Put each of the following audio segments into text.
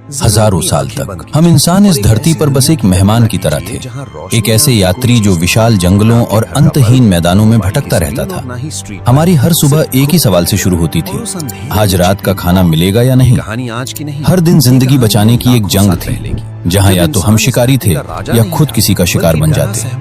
हजारों साल तक हम इंसान इस धरती पर बस एक मेहमान की तरह थे, एक ऐसे यात्री जो विशाल जंगलों और अंतहीन मैदानों में भटकता रहता था। हमारी हर सुबह एक ही सवाल से शुरू होती थी, आज रात का खाना मिलेगा या नहीं। हर दिन जिंदगी बचाने की एक जंग थी, जहां या तो हम शिकारी थे या खुद किसी का शिकार बन जाते।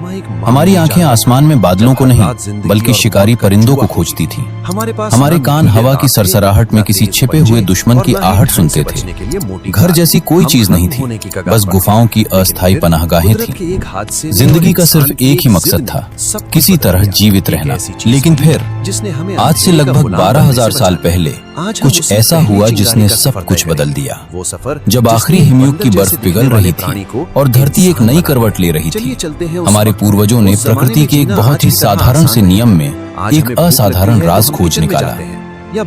हमारी आंखें आसमान में बादलों को नहीं बल्कि शिकारी परिंदों को खोजती थी। हमारे कान हवा की सरसराहट में किसी छिपे हुए दुश्मन की आहट सुनते थे। घर जैसी कोई चीज नहीं थी, बस गुफाओं की अस्थायी पनाहगाहें थीं। जिंदगी का सिर्फ एक ही मकसद था, किसी तरह जीवित रहना। लेकिन फिर आज से लगभग 12,000 साल पहले कुछ ऐसा हुआ जिसने सब कुछ बदल दिया। जब आखिरी हिमयुग की बर्फ पिघल रही थी और धरती एक नई करवट ले रही थी, हमारे पूर्वजों ने प्रकृति के एक बहुत ही साधारण से नियम में एक असाधारण राज खोज निकाला।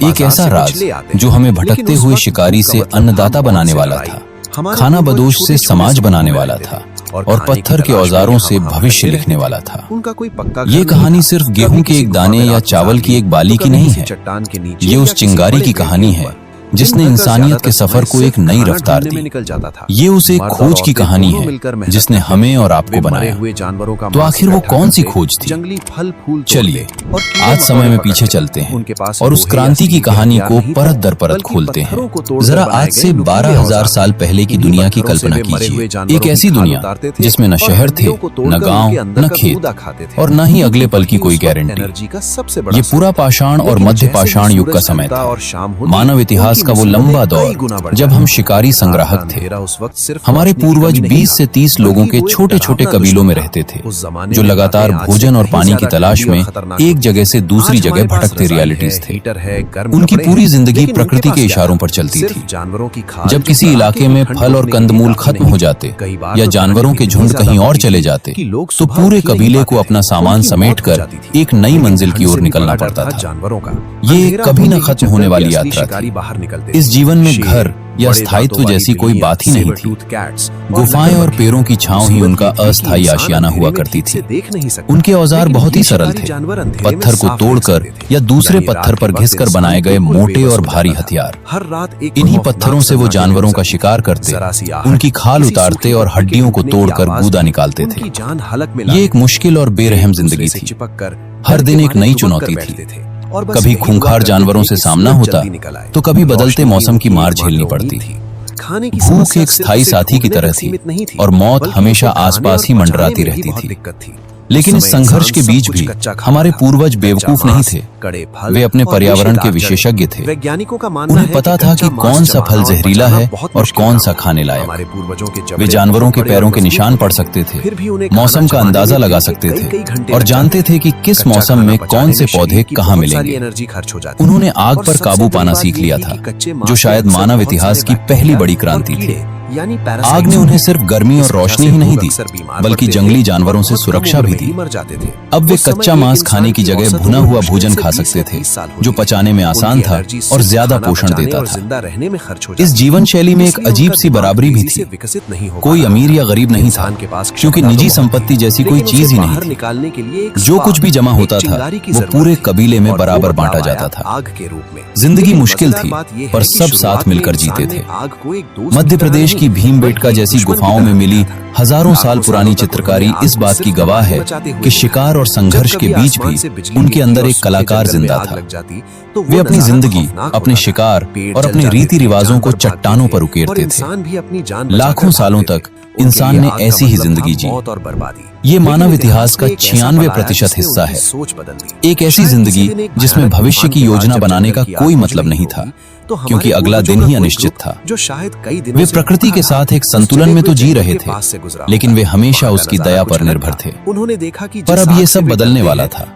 एक ऐसा राज जो हमें भटकते हुए शिकारी से अन्नदाता बनाने वाला था, खाना बदोश से समाज बनाने वाला था और पत्थर के औजारों से भविष्य लिखने वाला था। ये कहानी सिर्फ गेहूं के एक दाने या चावल की एक बाली की नहीं है, ये उस चिंगारी की कहानी है जिसने इंसानियत के सफर को एक नई रफ्तार दी। ये उस एक खोज की कहानी है जिसने हमें और आपको बनाया। तो आखिर वो कौन सी खोज थी? चलिए आज समय में पीछे चलते हैं और उस क्रांति की कहानी को परत दर परत खोलते हैं। जरा आज से 12,000 साल पहले की दुनिया की कल्पना कीजिए। एक ऐसी दुनिया जिसमें न शहर थे, न गांव, न खेत और न ही अगले पल की कोई गारंटी। ये पूरा पाषाण और मध्य पाषाण युग का समय था, मानव इतिहास का वो लंबा दौर जब हम शिकारी संग्राहक थे। हमारे पूर्वज 20 से 30 लोगों के छोटे छोटे कबीलों में रहते थे, जो लगातार भोजन और पानी की तलाश में एक जगह से दूसरी जगह भटकते रियलिटीज थे। उनकी पूरी जिंदगी प्रकृति के इशारों पर चलती थी। जब किसी इलाके में फल और कंदमूल खत्म हो जाते या जानवरों के झुंड कहीं और चले जाते, तो पूरे कबीले को अपना सामान समेटकर एक नई मंजिल की ओर निकलना पड़ता था। ये कभी न खत्म होने वाली यात्रा थी। इस जीवन में घर या स्थायित्व जैसी कोई बात ही नहीं थी। गुफाएं और पेड़ों की छांव ही उनका अस्थायी आशियाना हुआ करती थी। उनके औजार बहुत ही सरल थे, पत्थर को तोड़कर या दूसरे पत्थर पर घिसकर बनाए गए मोटे और भारी हथियार। इन्हीं पत्थरों से वो जानवरों का शिकार करते, उनकी खाल उतारते और हड्डियों को तोड़कर गूदा निकालते थे। ये एक मुश्किल और बेरहम जिंदगी थी। हर दिन एक नई चुनौती थी। कभी खूंखार जानवरों से सामना होता तो कभी बदलते मौसम की मार झेलनी पड़ती। भूख एक स्थायी साथी की तरह थी और मौत हमेशा आसपास ही मंडराती रहती थी। लेकिन इस संघर्ष के बीच भी हमारे पूर्वज बेवकूफ नहीं थे। वे अपने पर्यावरण के विशेषज्ञ थे। उन्हें पता था कि कौन सा फल जहरीला है और कौन सा खाने लायक। वे जानवरों के पैरों के निशान पढ़ सकते थे, मौसम का अंदाजा लगा सकते थे और जानते थे कि किस मौसम में कौन से पौधे कहाँ मिलेंगे। उन्होंने आग पर काबू पाना सीख लिया था, जो शायद मानव इतिहास की पहली बड़ी क्रांति थी। आग ने उन्हें सिर्फ गर्मी और रोशनी ही नहीं दी, बल्कि जंगली जानवरों से सुरक्षा भी दी। अब वे कच्चा मांस खाने की जगह भुना हुआ भोजन खा सकते थे, जो पचाने में आसान था और ज्यादा पोषण देता था। इस जीवन शैली में एक अजीब सी बराबरी भी थी। कोई अमीर या गरीब नहीं था, क्योंकि निजी संपत्ति जैसी कोई चीज ही नहीं थी। जो कुछ भी जमा होता था वो पूरे कबीले में बराबर बांटा जाता था। जिंदगी मुश्किल थी, पर सब साथ मिलकर जीते थे। मध्य प्रदेश की भीमबेटका जैसी गुफाओं में मिली हजारों साल पुरानी चित्रकारी इस बात की गवाह है कि शिकार और संघर्ष के बीच भी उनके अंदर एक कलाकार जिंदा था। वे अपनी जिंदगी, अपने शिकार और अपने रीति रिवाजों को चट्टानों पर उकेरते थे। लाखों सालों तक इंसान ने ऐसी ही जिंदगी जी। ये मानव इतिहास का 96% हिस्सा है। एक ऐसी जिंदगी जिसमें भविष्य की योजना बनाने का कोई मतलब नहीं था, क्योंकि अगला दिन ही अनिश्चित था। वे प्रकृति के साथ एक संतुलन में तो जी रहे थे, लेकिन वे हमेशा उसकी दया पर निर्भर थे। पर अब ये सब बदलने वाला था।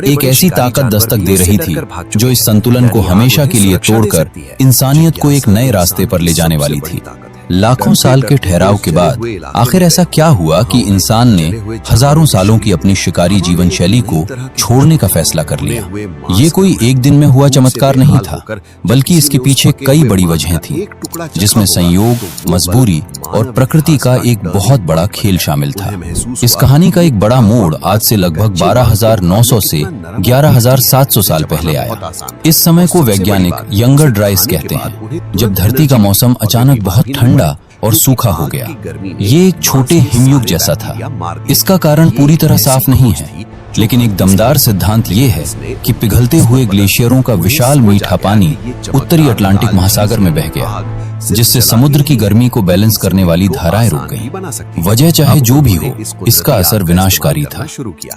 एक ऐसी ताकत दस्तक दे रही थी जो इस संतुलन को हमेशा के लिए तोड़कर इंसानियत को एक नए रास्ते पर ले जाने वाली थी। लाखों साल के ठहराव के बाद आखिर ऐसा क्या हुआ कि इंसान ने हजारों सालों की अपनी शिकारी जीवन शैली को छोड़ने का फैसला कर लिया? ये कोई एक दिन में हुआ चमत्कार नहीं था, बल्कि इसके पीछे कई बड़ी वजहें थी, जिसमें संयोग, मजबूरी और प्रकृति का एक बहुत बड़ा खेल शामिल था। इस कहानी का एक बड़ा मोड़ आज से लगभग 12,900 से 11,700 साल पहले आया। इस समय को वैज्ञानिक यंगर ड्राइस कहते हैं, जब धरती का मौसम अचानक बहुत ठंडा और सूखा हो गया। ये एक छोटे हिमयुग जैसा था। इसका कारण पूरी तरह साफ नहीं है, लेकिन एक दमदार सिद्धांत ये है कि पिघलते हुए ग्लेशियरों का विशाल मीठा पानी उत्तरी अटलांटिक महासागर में बह गया, जिससे समुद्र की गर्मी को बैलेंस करने वाली धाराएं रुक गईं। वजह चाहे जो भी हो, इसका असर विनाशकारी था।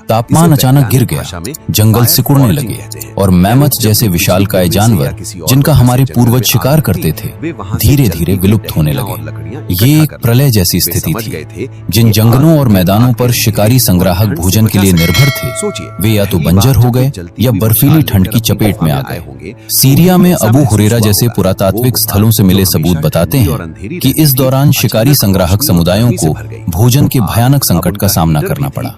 तापमान अचानक गिर गया, जंगल सिकुड़ने लगे और मैमथ जैसे विशालकाय जानवर, जिनका हमारे पूर्वज शिकार करते थे, धीरे धीरे विलुप्त होने लगे। ये एक प्रलय जैसी स्थिति थी। जिन जंगलों और मैदानों पर शिकारी संग्राहक भोजन के लिए निर्भर थे, वे या तो बंजर हो गए या बर्फीली ठंड की चपेट में आ गए। सीरिया में अबू हुरैरा जैसे पुरातात्विक स्थलों से मिले सबूत बताते हैं कि इस दौरान शिकारी संग्राहक समुदायों को भोजन के भयानक संकट का सामना करना पड़ा।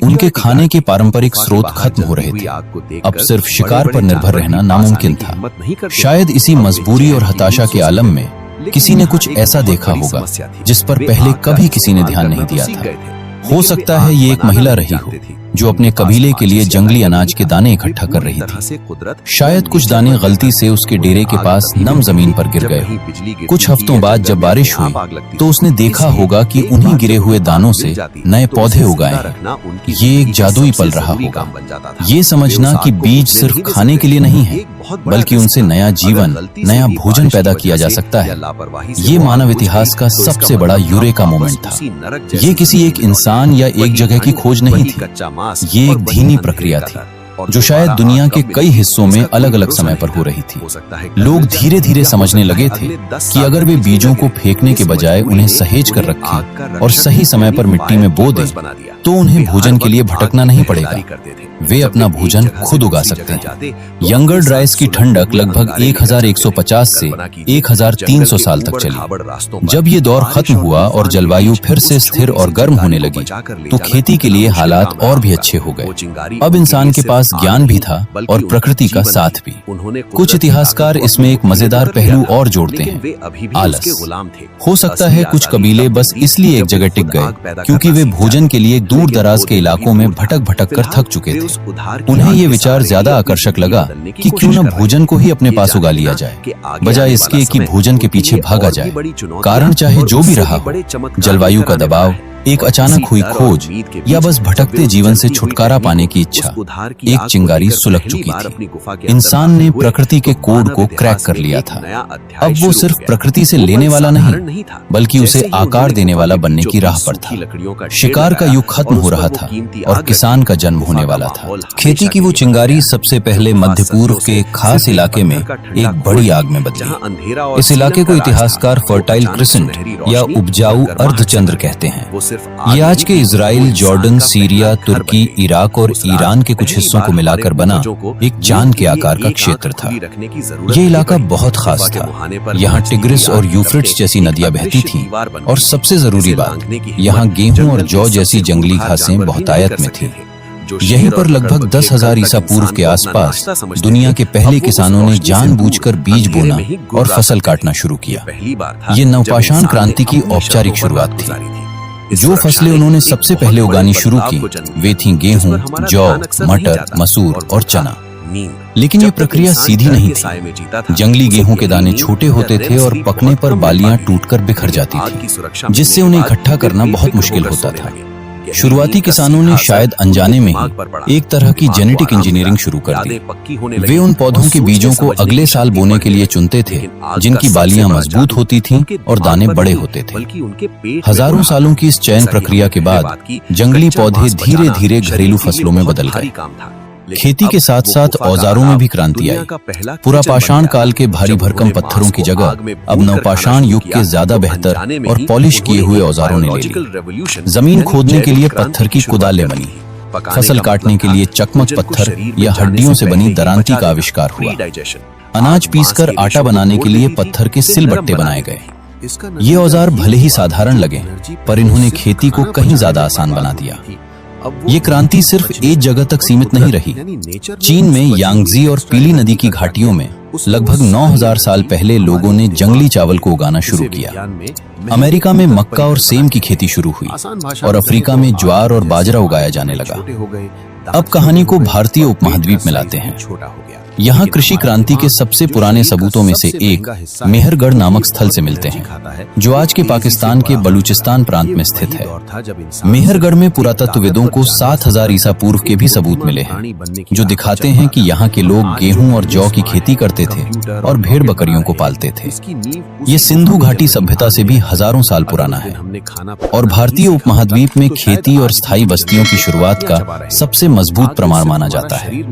उनके खाने के पारंपरिक स्रोत खत्म हो रहे थे। अब सिर्फ शिकार पर निर्भर रहना नामुमकिन था। शायद इसी मजबूरी और हताशा के आलम में किसी ने कुछ ऐसा देखा होगा जिस पर पहले कभी किसी ने ध्यान नहीं दिया था। हो सकता है ये एक महिला रही हो जो अपने कबीले के लिए जंगली अनाज के दाने इकट्ठा कर रही थी। शायद कुछ दाने गलती से उसके डेरे के पास नम जमीन पर गिर गए। कुछ हफ्तों बाद जब बारिश हुई तो उसने देखा होगा कि उन्हीं गिरे हुए दानों से नए पौधे उगाए हैं। ये एक जादुई पल रहा होगा। ये समझना कि बीज सिर्फ खाने के लिए नहीं है, बल्कि उनसे नया जीवन, नया भोजन पैदा किया जा सकता है। ये मानव इतिहास का सबसे बड़ा यूरेका मोमेंट था। ये किसी एक इंसान या एक जगह की खोज नहीं थी। ये एक धीमी प्रक्रिया थी जो शायद दुनिया के कई हिस्सों में अलग अलग समय पर हो रही थी। लोग धीरे धीरे समझने लगे थे कि अगर वे बीजों को फेंकने के बजाय उन्हें सहेज कर रखें और सही समय पर मिट्टी में बो दें, तो उन्हें भोजन के लिए भटकना नहीं पड़ेगा। वे अपना भोजन खुद उगा सकते हैं। यंगर ड्राइस की ठंडक लगभग 1150 से 1300 साल तक चली। जब ये दौर खत्म हुआ और जलवायु फिर से स्थिर और गर्म होने लगी, तो खेती के लिए हालात और भी अच्छे हो गए। अब इंसान के पास ज्ञान भी था और प्रकृति का साथ भी। कुछ इतिहासकार इसमें एक मजेदार पहलू और जोड़ते हैं, आलस। हो सकता है कुछ कबीले बस इसलिए एक जगह टिक गए क्योंकि वे भोजन के लिए दूर दराज के इलाकों में भटक भटक कर थक चुके थे। उन्हें ये विचार ज्यादा आकर्षक लगा कि क्यों न भोजन को ही अपने पास उगा लिया जाए, बजाय इसके कि भोजन के पीछे भागा जाए। कारण चाहे जो भी रहा हो, जलवायु का दबाव, एक अचानक हुई खोज या बस भटकते जीवन से छुटकारा पाने की इच्छा, एक चिंगारी सुलग चुकी थी। इंसान ने प्रकृति के कोड को क्रैक कर लिया था। अब वो सिर्फ प्रकृति से लेने वाला नहीं, बल्कि उसे आकार देने वाला बनने की राह पर था। शिकार का युग खत्म हो रहा था और किसान का जन्म होने वाला था। खेती की वो चिंगारी सबसे पहले मध्य पूर्व के खास इलाके में एक बड़ी आग में बदली। इस इलाके को इतिहासकार फर्टाइल क्रिसेंट या उपजाऊ अर्धचंद्र कहते हैं। ये आज के इजराइल, जॉर्डन, सीरिया, तुर्की, इराक और ईरान के कुछ हिस्सों को मिलाकर बना एक चांद के आकार का क्षेत्र था। ये इलाका बहुत खास था। यहाँ टिग्रिस और यूफ्रेट्स जैसी नदियां बहती थीं और सबसे जरूरी बात, यहाँ गेहूं और जौ जैसी जंगली घासें बहुतायत में थीं। यहीं पर लगभग 10,000 ईसा पूर्व के आसपास दुनिया के पहले किसानों ने जानबूझकर बीज बोना और फसल काटना शुरू किया। ये नवपाषाण क्रांति की औपचारिक शुरुआत थी। जो फसलें उन्होंने सबसे पहले उगानी शुरू की वे थीं गेहूं, जौ, मटर, मसूर और चना। लेकिन ये प्रक्रिया सीधी नहीं थी। जंगली गेहूं के दाने छोटे होते थे और पकने पर बालियां टूटकर बिखर जाती थी, जिससे उन्हें इकट्ठा करना बहुत मुश्किल होता था। शुरुआती किसानों ने शायद अनजाने में ही एक तरह की जेनेटिक इंजीनियरिंग शुरू कर दी। वे उन पौधों के बीजों को अगले साल बोने के लिए चुनते थे जिनकी बालियां मजबूत होती थीं और दाने बड़े होते थे। हजारों सालों की इस चयन प्रक्रिया के बाद जंगली पौधे धीरे धीरे घरेलू फसलों में बदल गए। खेती के साथ साथ औजारों में भी क्रांति आई। पुरापाषाण काल के भारी भरकम पत्थरों की जगह अब नवपाषाण युग के ज्यादा बेहतर और पॉलिश किए हुए औजारों ने ले ली। जमीन खोदने के लिए पत्थर की कुदालें बनी, फसल काटने के लिए चकमक पत्थर या हड्डियों से बनी दरांती का आविष्कार हुआ। अनाज पीसकर आटा बनाने के लिए पत्थर के सिलबट्टे बनाए गए। ये औजार भले ही साधारण लगे, पर इन्होंने खेती को कहीं ज्यादा आसान बना दिया। ये क्रांति सिर्फ एक जगह तक सीमित नहीं रही। चीन में यांगजी और पीली नदी की घाटियों में लगभग 9000 साल पहले लोगों ने जंगली चावल को उगाना शुरू किया। अमेरिका में मक्का और सेम की खेती शुरू हुई और अफ्रीका में ज्वार और बाजरा उगाया जाने लगा। अब कहानी को भारतीय उपमहाद्वीप में लाते हैं। यहाँ कृषि क्रांति के सबसे पुराने सबूतों में से एक मेहरगढ़ नामक स्थल से मिलते हैं, जो आज के पाकिस्तान के बलूचिस्तान प्रांत में स्थित है। मेहरगढ़ में पुरातत्वविदों को 7000 ईसा पूर्व के भी सबूत मिले हैं, जो दिखाते हैं कि यहाँ के लोग गेहूं और जौ की खेती करते थे और भेड़ बकरियों को पालते थे। ये सिंधु घाटी सभ्यता से भी हजारों साल पुराना है और भारतीय उपमहाद्वीप में खेती और स्थायी बस्तियों की शुरुआत का सबसे मजबूत प्रमाण माना जाता है।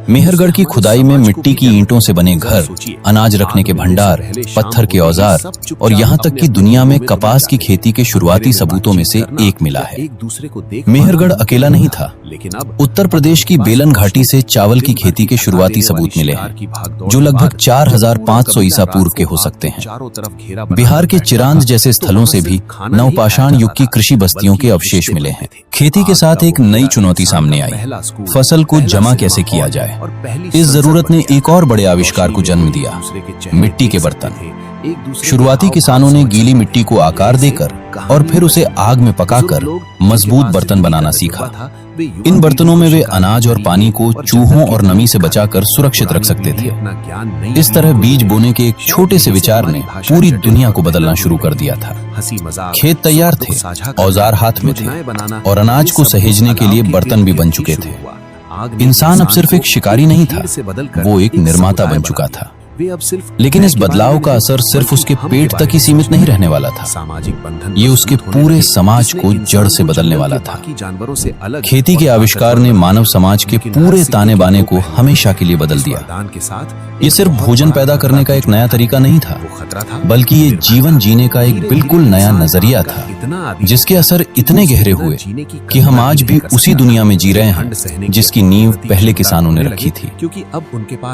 मेहरगढ़ की खुदाई में मिट्टी की ईंटों से बने घर, अनाज रखने के भंडार, पत्थर के औजार और यहाँ तक कि दुनिया में कपास की खेती के शुरुआती सबूतों में से एक मिला है। मेहरगढ़ अकेला नहीं था। उत्तर प्रदेश की बेलन घाटी से चावल की खेती के शुरुआती सबूत मिले हैं, जो लगभग 4500 ईसा पूर्व के हो सकते हैं। बिहार के चिरांद जैसे स्थलों से भी नवपाषाण युग की कृषि बस्तियों के अवशेष मिले हैं। खेती के साथ एक नई चुनौती सामने आई, फसल को जमा कैसे किया जाए। इस जरूरत ने एक और बड़े आविष्कार को जन्म दिया, मिट्टी के बर्तन। शुरुआती किसानों ने गीली मिट्टी को आकार देकर और फिर उसे आग में पकाकर मजबूत बर्तन बनाना सीखा। इन बर्तनों में वे अनाज और पानी को चूहों और नमी से बचाकर सुरक्षित रख सकते थे। इस तरह बीज बोने के एक छोटे से विचार ने पूरी दुनिया को बदलना शुरू कर दिया था। खेत तैयार थे, औजार हाथ में थे और अनाज को सहेजने के लिए बर्तन भी बन चुके थे। इंसान अब सिर्फ एक शिकारी नहीं था, वो एक निर्माता बन चुका था। लेकिन इस बदलाव का असर सिर्फ उसके पेट तक ही सीमित नहीं रहने वाला था, ये उसके पूरे समाज को जड़ से बदलने वाला था। खेती के आविष्कार ने मानव समाज के पूरे ताने बाने को हमेशा के लिए बदल दिया। ये सिर्फ भोजन पैदा करने का एक नया तरीका नहीं था, बल्कि ये जीवन जीने का एक बिल्कुल नया नजरिया था, जिसके असर इतने गहरे हुए कि हम आज भी उसी दुनिया में जी रहे हैं जिसकी नींव पहले किसानों ने रखी थी।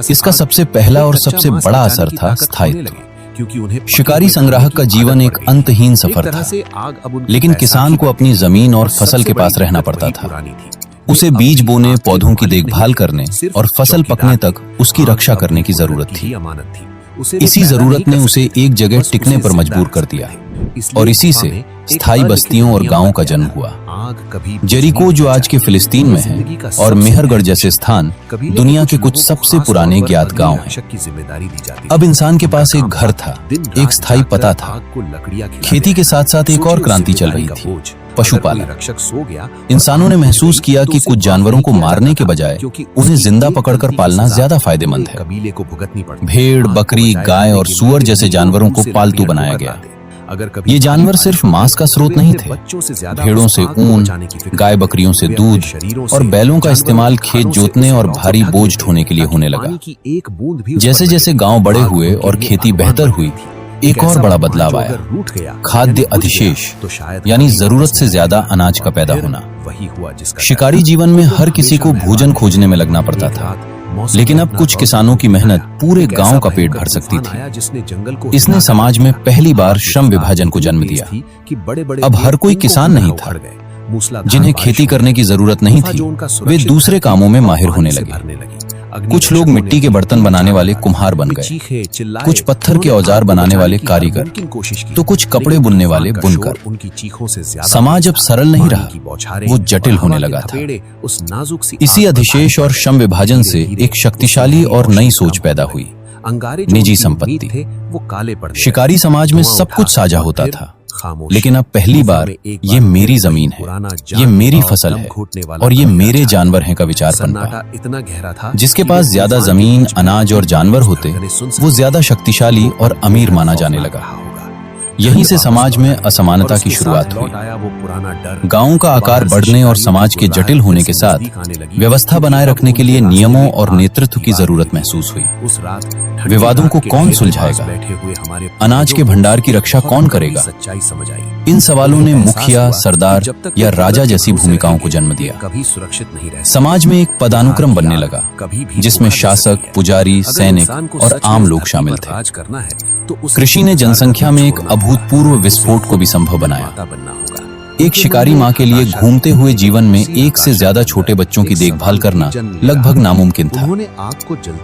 इसका सबसे पहला और सबसे बड़ा असर था स्थायित्व। शिकारी संग्राहक का जीवन एक अंतहीन सफर था, लेकिन किसान को अपनी जमीन और फसल के पास रहना पड़ता था। उसे बीज बोने, पौधों की देखभाल करने और फसल पकने तक उसकी रक्षा करने की जरूरत थी। इसी जरूरत ने उसे एक जगह टिकने पर मजबूर कर दिया और इसी से स्थायी बस्तियों और गांवों का जन्म हुआ। जेरिको, जो आज के फिलिस्तीन में है, और मेहरगढ़ जैसे स्थान दुनिया के कुछ सबसे पुराने ज्ञात गांव हैं। अब इंसान के पास एक घर था, एक स्थायी पता था। खेती के साथ साथ एक और क्रांति चल रही थी, पशुपालन। इंसानों ने महसूस किया कि कुछ जानवरों को मारने के बजाय उन्हें जिंदा पकड़कर पालना ज्यादा फायदेमंद है। भेड़, बकरी, गाय और सूअर जैसे जानवरों को पालतू बनाया गया। ये जानवर सिर्फ मांस का स्रोत नहीं थे। भेड़ों से ऊन, गाय बकरियों से दूध और बैलों का इस्तेमाल खेत जोतने और भारी बोझ ढोने के लिए होने लगा। जैसे जैसे गांव बड़े हुए और खेती बेहतर हुई, एक और बड़ा बदलाव आया, खाद्य अधिशेष, यानी जरूरत से ज्यादा अनाज का पैदा होना। शिकारी जीवन में हर किसी को भोजन खोजने में लगना पड़ता था, लेकिन अब कुछ किसानों की मेहनत पूरे गांव का पेट भर सकती थी। इसने समाज में पहली बार श्रम विभाजन को जन्म दिया। अब हर कोई किसान नहीं था। जिन्हें खेती करने की जरूरत नहीं थी, वे दूसरे कामों में माहिर होने लगे। कुछ लोग मिट्टी के बर्तन बनाने वाले कुम्हार बन गए, कुछ पत्थर के औजार बनाने वाले कारीगर, तो कुछ कपड़े बुनने वाले बुनकर। समाज अब सरल नहीं रहा, वो जटिल होने लगा था। इसी अधिशेष और श्रम विभाजन से एक शक्तिशाली और नई सोच पैदा हुई, निजी संपत्ति। शिकारी समाज में सब कुछ साझा होता था, लेकिन अब पहली बार ये मेरी जमीन है, ये मेरी फसल है और ये मेरे जानवर हैं का विचार पनपा। जिसके पास ज्यादा जमीन, अनाज और जानवर होते, वो ज्यादा शक्तिशाली और अमीर माना जाने लगा। यहीं से समाज में असमानता की शुरुआत हुई। गांवों का आकार बढ़ने और समाज के जटिल होने के साथ व्यवस्था बनाए रखने के लिए नियमों और नेतृत्व की जरूरत महसूस हुई। विवादों को कौन सुलझाएगा? अनाज के भंडार की रक्षा कौन करेगा? इन सवालों ने मुखिया, सरदार या राजा जैसी भूमिकाओं को जन्म दिया। समाज में एक पदानुक्रम बनने लगा, जिसमें शासक, पुजारी, सैनिक और आम लोग शामिल थे। कृषि ने जनसंख्या में एक अभूतपूर्व विस्फोट को भी संभव बनाया। एक शिकारी माँ के लिए घूमते हुए जीवन में एक से ज्यादा छोटे बच्चों की देखभाल करना लगभग नामुमकिन था।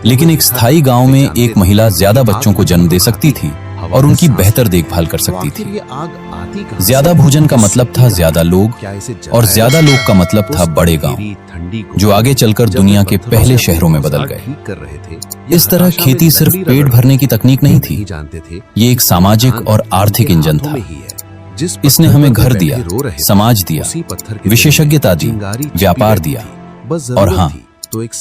लेकिन एक स्थायी गांव में एक महिला ज्यादा बच्चों को जन्म दे सकती थी, और उनकी बेहतर देखभाल कर सकती थी। ज्यादा भोजन का मतलब था ज्यादा लोग, और ज्यादा लोग का मतलब था बड़े गांव, जो आगे चलकर दुनिया के पहले शहरों में बदल गए। इस तरह खेती सिर्फ पेट भरने की तकनीक नहीं थी, ये एक सामाजिक और आर्थिक इंजन था। इसने हमें घर दिया, समाज दिया, विशेषज्ञता दी, व्यापार दिया, और हाँ,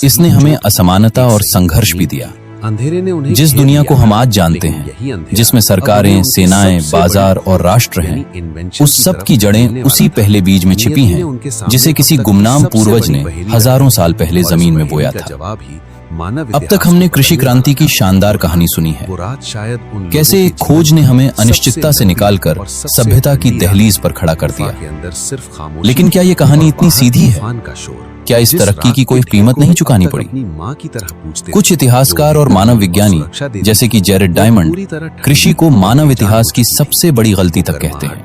इसने हमें असमानता और संघर्ष भी दिया। जिस दुनिया को हम आज जानते हैं, जिसमें सरकारें, सेनाएं, बाजार और राष्ट्र हैं, उस सब की जड़ें उसी पहले बीज में छिपी हैं, जिसे किसी गुमनाम पूर्वज ने हजारों साल पहले जमीन में बोया था। अब तक हमने कृषि क्रांति की शानदार कहानी सुनी है, कैसे एक खोज ने हमें अनिश्चितता से निकालकर सभ्यता की दहलीज पर खड़ा कर दिया। लेकिन क्या ये कहानी इतनी सीधी है? क्या इस तरक्की की कोई कीमत नहीं चुकानी पड़ी? कुछ इतिहासकार और मानव विज्ञानी जैसे कि जेरेड डायमंड कृषि को मानव इतिहास की सबसे बड़ी गलती तक कहते हैं।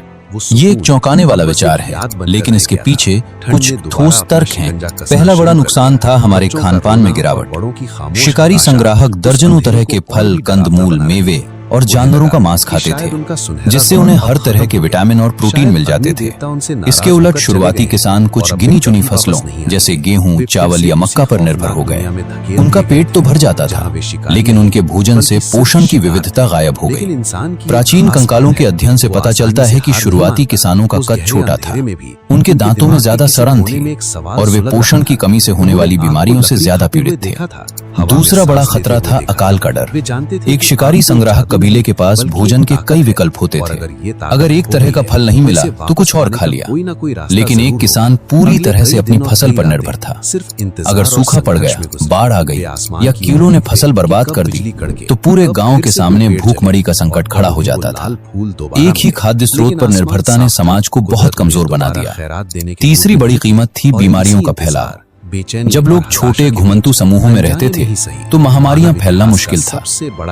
ये एक चौंकाने वाला विचार है, लेकिन इसके पीछे कुछ ठोस तर्क हैं। पहला बड़ा नुकसान था हमारे खानपान में गिरावट। शिकारी संग्राहक दर्जनों तरह के फल, कंदमूल, मेवे और जानवरों का मांस खाते थे, जिससे उन्हें हर तरह के विटामिन और प्रोटीन मिल जाते थे। इसके उलट शुरुआती किसान कुछ गिनी चुनी फसलों जैसे गेहूं, चावल या मक्का पर निर्भर हो गए। उनका पेट तो भर जाता था, लेकिन उनके भोजन से पोषण की विविधता गायब हो गई। प्राचीन कंकालों के अध्ययन से पता चलता है कि शुरुआती किसानों का कद छोटा था, उनके दांतों में ज्यादा सड़न थी, और वे पोषण की कमी से होने वाली बीमारियों से ज्यादा पीड़ित थे। दूसरा बड़ा खतरा था अकाल का डर। एक शिकारी संग्राहक कबीले के पास भोजन के कई विकल्प होते थे। अगर एक तरह का फल नहीं मिला तो कुछ और खा लिया, लेकिन एक किसान पूरी तरह से अपनी फसल पर निर्भर था। अगर सूखा पड़ गया, बाढ़ आ गई या कीड़ों ने फसल बर्बाद कर दी, तो पूरे गांव के सामने भूखमरी का संकट खड़ा हो जाता था। एक ही खाद्य स्रोत पर निर्भरता ने समाज को बहुत कमजोर बना दिया। तीसरी बड़ी कीमत थी बीमारियों का फैलाव। जब लोग छोटे घुमंतु समूहों में रहते थे तो महामारियां फैलना मुश्किल था,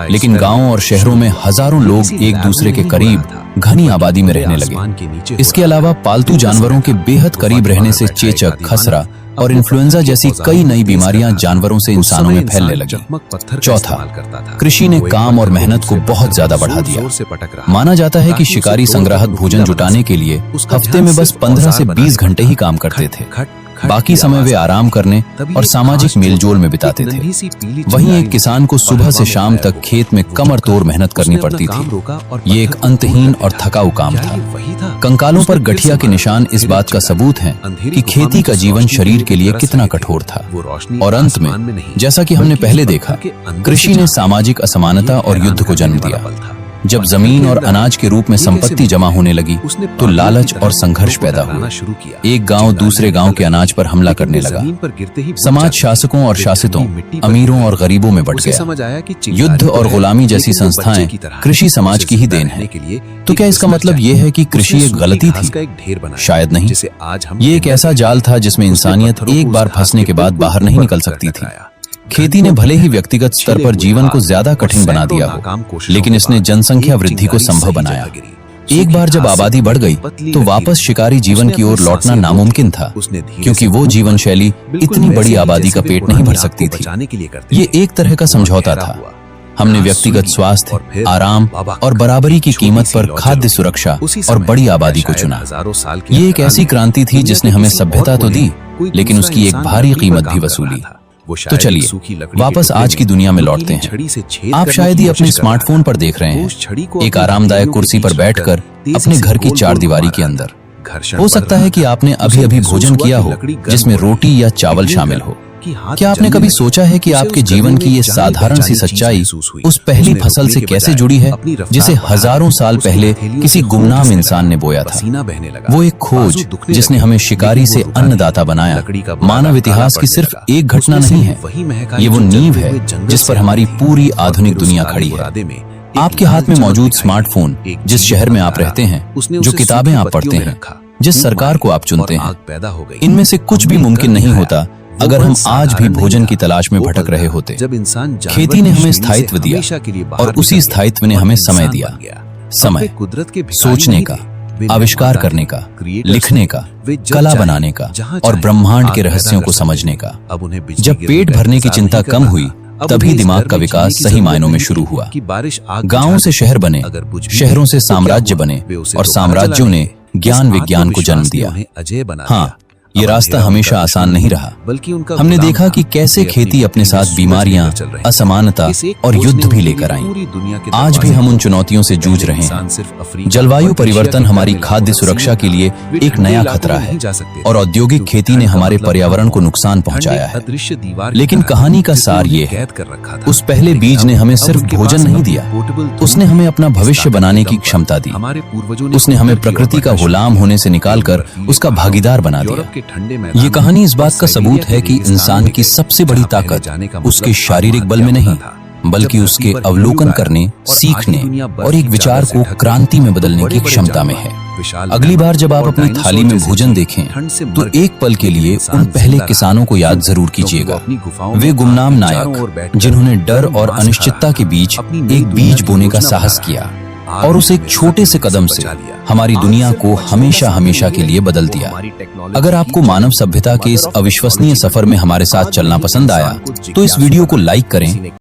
लेकिन गांवों और शहरों में हजारों लोग एक दूसरे के करीब घनी आबादी में रहने लगे। इसके अलावा पालतू जानवरों के बेहद करीब रहने से चेचक, खसरा और इन्फ्लुएंजा जैसी कई नई बीमारियां जानवरों से इंसानों में फैलने लगी। चौथा, कृषि ने काम और मेहनत को बहुत ज्यादा बढ़ा दिया। माना जाता है कि शिकारी संग्राहक भोजन जुटाने के लिए हफ्ते में बस 15 से 20 घंटे ही काम करते थे। बाकी समय वे आराम करने और सामाजिक मेलजोल में बिताते थे। वहीं एक किसान को सुबह से शाम तक खेत में कमर तोड़ मेहनत करनी पड़ती थी। ये एक अंतहीन और थकाऊ काम था। कंकालों पर गठिया के निशान इस बात का सबूत हैं कि खेती का जीवन शरीर के लिए कितना कठोर था। और अंत में, जैसा कि हमने पहले देखा, कृषि ने सामाजिक असमानता और युद्ध को जन्म दिया। जब जमीन और अनाज के रूप में संपत्ति जमा होने लगी तो लालच और संघर्ष पैदा हुआ। एक गांव दूसरे गांव के अनाज पर हमला करने लगा। समाज शासकों और शासितों, अमीरों और गरीबों में बंट गया। युद्ध और गुलामी जैसी संस्थाएं कृषि समाज की ही देन है। तो क्या इसका मतलब यह है कि कृषि एक गलती थी? शायद नहीं। ये एक ऐसा जाल था जिसमें इंसानियत एक बार फंसने के बाद बाहर नहीं निकल सकती थी। खेती ने भले ही व्यक्तिगत स्तर पर जीवन को ज्यादा कठिन बना दिया हो, लेकिन इसने जनसंख्या वृद्धि को संभव बनाया। एक बार जब आबादी बढ़ गई तो वापस शिकारी जीवन की ओर लौटना नामुमकिन था, क्योंकि वो जीवन शैली इतनी बड़ी आबादी का पेट नहीं भर सकती थी। ये एक तरह का समझौता था। हमने व्यक्तिगत स्वास्थ्य, आराम और बराबरी की कीमत पर खाद्य सुरक्षा और बड़ी आबादी को चुना। ये एक ऐसी क्रांति थी जिसने हमें सभ्यता तो दी, लेकिन उसकी एक भारी कीमत भी वसूली। तो चलिए वापस आज की दुनिया में लौटते हैं। आप शायद ही अपने स्मार्टफोन पर देख रहे हैं, एक आरामदायक कुर्सी पर बैठकर अपने घर की चारदीवारी के अंदर। हो सकता है कि आपने अभी अभी भोजन किया हो जिसमें रोटी या चावल शामिल हो। क्या आपने कभी सोचा है कि आपके जीवन की ये साधारण सी सच्चाई उस पहली फसल से कैसे जुड़ी है जिसे हजारों साल पहले किसी गुमनाम इंसान ने बोया था? वो एक खोज जिसने हमें शिकारी से अन्नदाता बनाया, मानव इतिहास की सिर्फ एक घटना नहीं है, ये वो नींव है जिस पर हमारी पूरी आधुनिक दुनिया खड़ी है। आपके हाथ में मौजूद स्मार्टफोन, जिस शहर में आप रहते हैं, जो किताबें आप पढ़ते हैं, जिस सरकार को आप चुनते हैं, इनमें से कुछ भी मुमकिन नहीं होता अगर हम आज भी भोजन की तलाश में भटक रहे होते। खेती ने हमें स्थायित्व दिया और उसी स्थायित्व ने हमें समय दिया। समय सोचने का, आविष्कार करने का, लिखने का, कला बनाने का और ब्रह्मांड के रहस्यों को समझने का। जब पेट भरने की चिंता कम हुई तभी दिमाग का विकास सही मायनों में शुरू हुआ। गांवों से शहर बने, शहरों से साम्राज्य बने और साम्राज्यों ने ज्ञान विज्ञान को जन्म दिया। हाँ, ये रास्ता हमेशा आसान नहीं रहा। हमने देखा कि कैसे खेती अपने साथ बीमारियां, असमानता और युद्ध भी लेकर आई। आज भी हम उन चुनौतियों से जूझ रहे हैं। जलवायु परिवर्तन हमारी खाद्य सुरक्षा के लिए एक नया खतरा है और औद्योगिक खेती ने हमारे पर्यावरण को नुकसान पहुंचाया है। लेकिन कहानी का सार ये है, उस पहले बीज ने हमें सिर्फ भोजन नहीं दिया, उसने हमें अपना भविष्य बनाने की क्षमता दी। उसने हमें प्रकृति का गुलाम होने से निकालकर उसका भागीदार बना दिया। ये कहानी इस बात का सबूत है कि इंसान की सबसे बड़ी ताकत उसके शारीरिक बल में नहीं, बल्कि उसके अवलोकन करने, सीखने और एक विचार को क्रांति में बदलने की क्षमता में है। अगली बार जब आप अपनी थाली में भोजन देखें, तो एक पल के लिए उन पहले किसानों को याद जरूर कीजिएगा। वे गुमनाम नायक, जिन्होंने डर और अनिश्चितता के बीच एक बीज बोने का साहस किया और उस एक छोटे से कदम से हमारी दुनिया को हमेशा हमेशा के लिए बदल दिया। अगर आपको मानव सभ्यता के इस अविश्वसनीय सफर में हमारे साथ चलना पसंद आया, तो इस वीडियो को लाइक करें